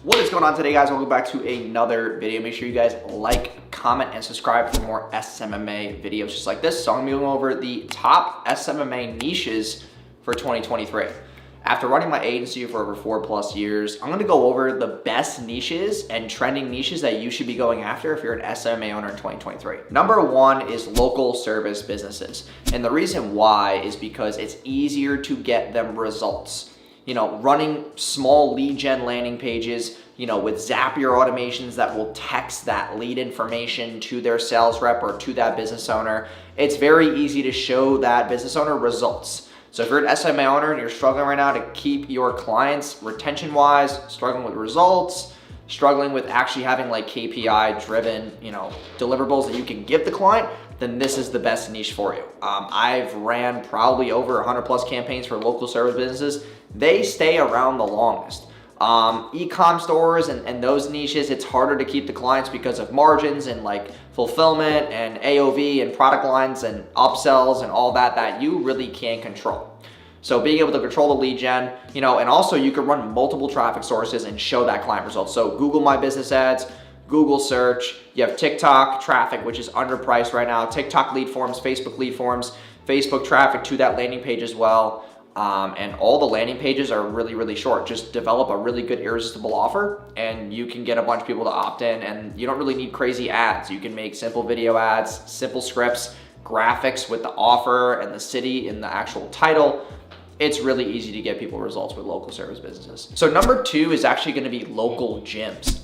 What is going on today, guys? Welcome back to another video. Make sure you guys like, comment, and subscribe for more SMMA videos just like this. So I'm gonna be going over the top SMMA niches for 2023. After running my agency for over 4+ years, I'm gonna go over the best niches and trending niches that you should be going after if you're an SMMA owner in 2023. Number one is local service businesses. And the reason why is because it's easier to get them results. You know, running small lead gen landing pages, you know, with Zapier automations that will text that lead information to their sales rep or to that business owner. It's very easy to show that business owner results. So if you're an SMA owner and you're struggling right now to keep your clients retention-wise, struggling with results, struggling with actually having like KPI-driven, you know, deliverables that you can give the client, then this is the best niche for you. I've ran probably over 100+ campaigns for local service businesses. They stay around the longest. E-com stores and those niches, it's harder to keep the clients because of margins and like fulfillment and AOV and product lines and upsells and all that you really can't control. So being able to control the lead gen, you know, and also you can run multiple traffic sources and show that client results. So Google My Business Ads, Google search, you have TikTok traffic, which is underpriced right now, TikTok lead forms, Facebook traffic to that landing page as well. And all the landing pages are really short. Just develop a really good irresistible offer and you can get a bunch of people to opt in, and you don't really need crazy ads. You can make simple video ads, simple scripts, graphics with the offer and the city in the actual title. It's really easy to get people results with local service businesses. So number two is actually gonna be local gyms,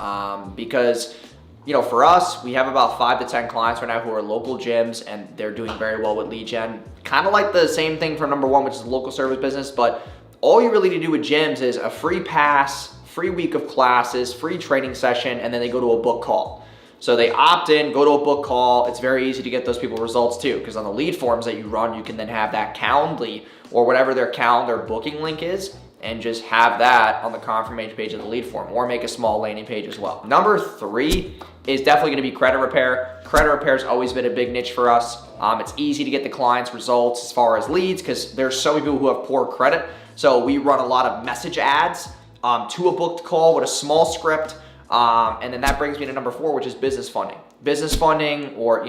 because you know, for us, we have about 5 to 10 clients right now who are local gyms and they're doing very well with lead gen. Kind of like the same thing for number one, which is a local service business, but all you really need to do with gyms is a free pass, free week of classes, free training session, and then they go to a book call. So they opt in, go to a book call. It's very easy to get those people results too, because on the lead forms that you run, you can then have that Calendly or whatever their calendar booking link is, and just have that on the confirmation page of the lead form, or make a small landing page as well. Number three is definitely gonna be credit repair. Credit repair has always been a big niche for us. It's easy to get the clients results as far as leads because there's so many people who have poor credit. So we run a lot of message ads to a booked call with a small script. And then that brings me to number four, which is business funding. Business funding or,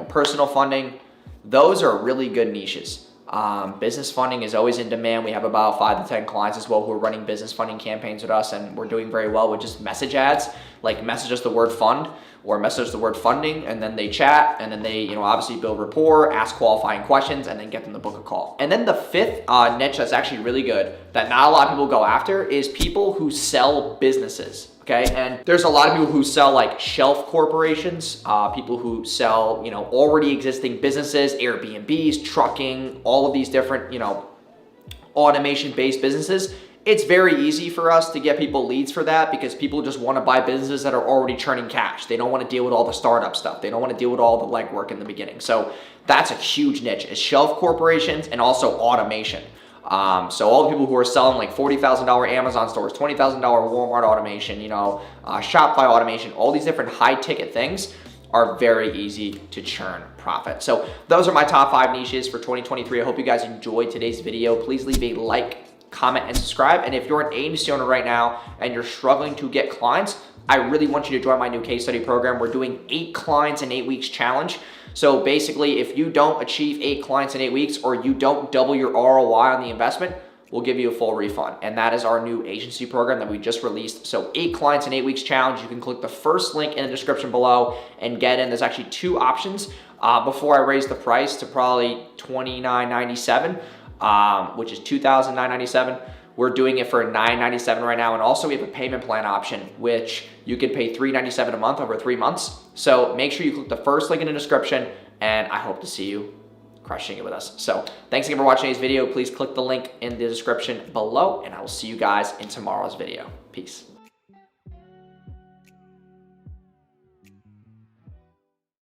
personal funding. Those are really good niches. Business funding is always in demand. We have about 5 to 10 clients as well who are running business funding campaigns with us, and we're doing very well with just message ads, like message us the word fund or message the word funding, and then they chat, and then they, obviously build rapport, ask qualifying questions, and then get them to book a call. And then the fifth niche that's actually really good that not a lot of people go after is people who sell businesses. Okay, and there's a lot of people who sell like shelf corporations, people who sell, already existing businesses, Airbnbs, trucking, all of these different, automation-based businesses. It's very easy for us to get people leads for that because people just want to buy businesses that are already churning cash. They don't want to deal with all the startup stuff. They don't want to deal with all the legwork in the beginning. So that's a huge niche, is shelf corporations and also automation. So all the people who are selling like $40,000 Amazon stores, $20,000 Walmart automation, Shopify automation, all these different high ticket things are very easy to churn profit. So those are my top 5 niches for 2023. I hope you guys enjoyed today's video. Please leave a like, comment, and subscribe. And if you're an agency owner right now and you're struggling to get clients, I really want you to join my new case study program. We're doing 8 clients in 8 weeks challenge. So basically, if you don't achieve 8 clients in 8 weeks or you don't double your ROI on the investment, we'll give you a full refund. And that is our new agency program that we just released. So 8 clients in 8 weeks challenge. You can click the first link in the description below and get in. There's actually 2 options before I raise the price to probably $29.97, which is $2,997. We're doing it for $997 right now. And also we have a payment plan option, which you can pay $397 a month over 3 months. So make sure you click the first link in the description, and I hope to see you crushing it with us. So thanks again for watching today's video. Please click the link in the description below, and I will see you guys in tomorrow's video. Peace.